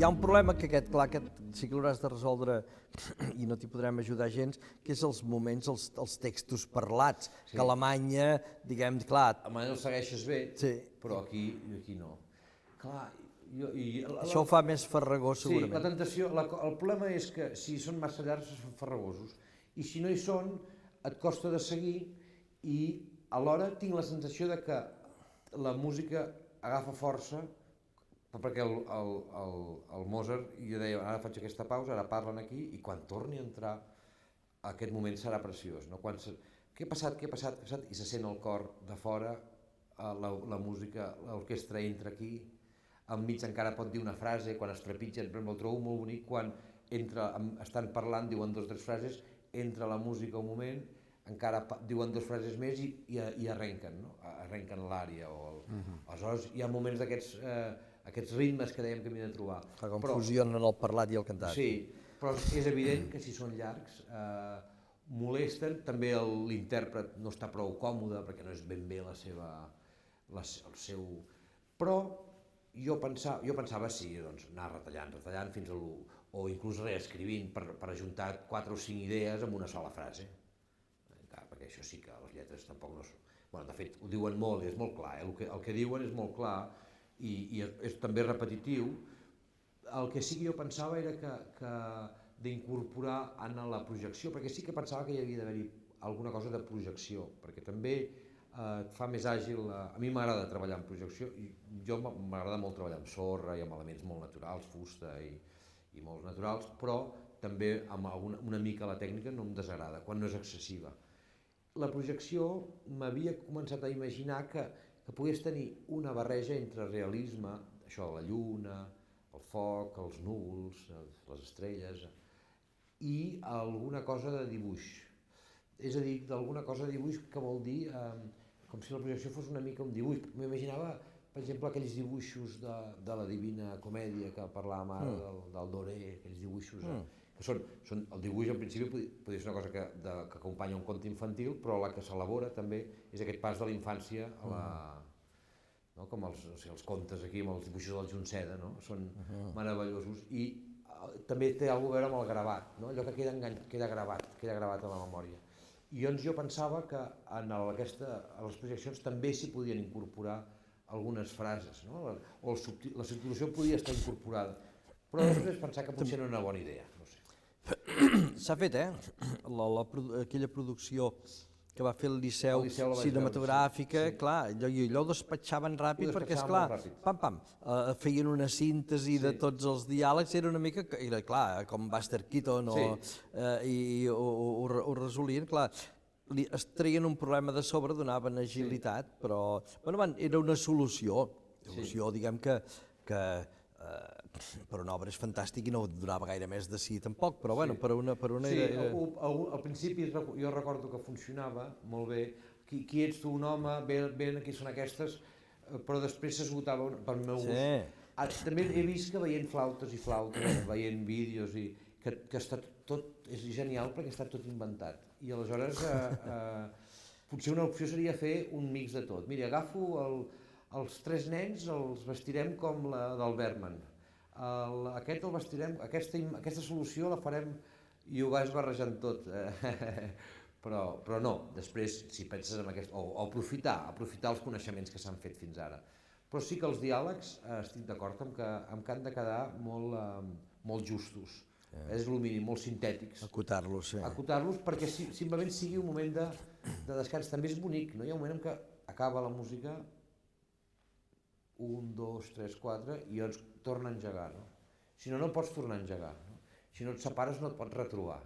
ha un problema que aquest, clar, aquest sí que l'hauràs de resoldre i no t'hi podrem ajudar gens, que és els moments, els textos parlats, que a Alemanya, diguem, clar... A Alemanya el segueixes bé, però aquí no. Clar, això ho fa més farragós, segurament. Sí, la tentació, el problema és que si són massa llargs són farragosos, i si no hi són, et costa de seguir, i alhora tinc la sensació de que la música agafa força, perquè el Mozart, jo deia, ara faig aquesta pausa, ara parlen aquí, i quan torni a entrar, aquest moment serà preciós, no? Què ha passat, i se sent el cor de fora, la música, l'orquestra entra aquí, al mig encara pot dir una frase, quan es trepitgen, però el trobo molt bonic, quan estan parlant, diuen 2 o 3 frases, entra la música un moment, encara diuen 2 frases més i arrenquen, no? Arrenquen l'ària. Aleshores hi ha moments d'aquests ritmes que dèiem que m'he de trobar. Com fusionen el parlat i el cantat. Sí, però és evident que si són llargs molesten, també l'intèrpret no està prou còmode perquè no és ben bé el seu... Però jo pensava sí, anar retallant fins a l'1, o inclús reescrivint per ajuntar 4 o 5 idees en una sola frase. Perquè això sí que les lletres tampoc no són... Bueno, de fet, ho diuen molt, és molt clar, el que diuen és molt clar i és també repetitiu. El que sí que jo pensava era que d'incorporar en la projecció, perquè sí que pensava que hi havia d'haver-hi alguna cosa de projecció, perquè també et fa més àgil. A mi m'agrada treballar en projecció, i jo m'agrada molt treballar amb sorra i amb elements molt naturals, fusta i molt naturals, però també amb una mica la tècnica no em desagrada, quan no és excessiva. La projecció m'havia començat a imaginar que pogués tenir una barreja entre realisme, això, la lluna, el foc, els núvols, les estrelles, i alguna cosa de dibuix. És a dir, d'alguna cosa de dibuix que vol dir com si la projecció fos una mica un dibuix. M'imaginava, per exemple, aquells dibuixos de la Divina Comèdia que parlàvem ara, del Doré, aquells dibuixos que són... El dibuix, en principi, podria ser una cosa que acompanya un conte infantil, però la que s'elabora també és aquest pas de la infància a la... com els contes aquí, amb els dibuixos del Junceda, són meravellosos, i també té alguna cosa a veure amb el gravat, allò que queda gravat a la memòria. I llavors jo pensava que a les projeccions també s'hi podien incorporar algunes frases, o la subtitulació podia estar incorporada, però després pensar que potser no era una bona idea, no sé. S'ha fet, aquella producció que va fer el Liceu cinematogràfica, clar, i allò ho despatxaven ràpid perquè, esclar, feien una síntesi de tots els diàlegs, era una mica, clar, com Buster Keaton, i ho resolien, clar, es treien un problema de sobre, donaven agilitat, però era una solució, diguem que per una obra és fantàstic i no donava gaire més de si tampoc, però per una... Sí, al principi jo recordo que funcionava molt bé, qui ets tu, un home, ben aquí són aquestes, però després s'esgotava pel meu gust. També he vist que veient flautes i flautes, veient vídeos, que tot és genial perquè està tot inventat. I aleshores potser una opció seria fer un mix de tot. Mira, agafo els 3 nens, els vestirem com la del Bergman. Aquest el vestirem, aquesta solució la farem i ho vas barrejant tot, però no, després si penses en aquest, o aprofitar els coneixements que s'han fet fins ara. Però sí que els diàlegs estic d'acord amb que han de quedar molt justos, és el mínim, molt sintètics. Acotar-los, sí. Acotar-los perquè simplement sigui un moment de descans. També és bonic, hi ha un moment en què acaba la música, 1, 2, 3, 4, i llavors torna a engegar. Si no, no pots tornar a engegar. Si no et separes no et pots retrobar.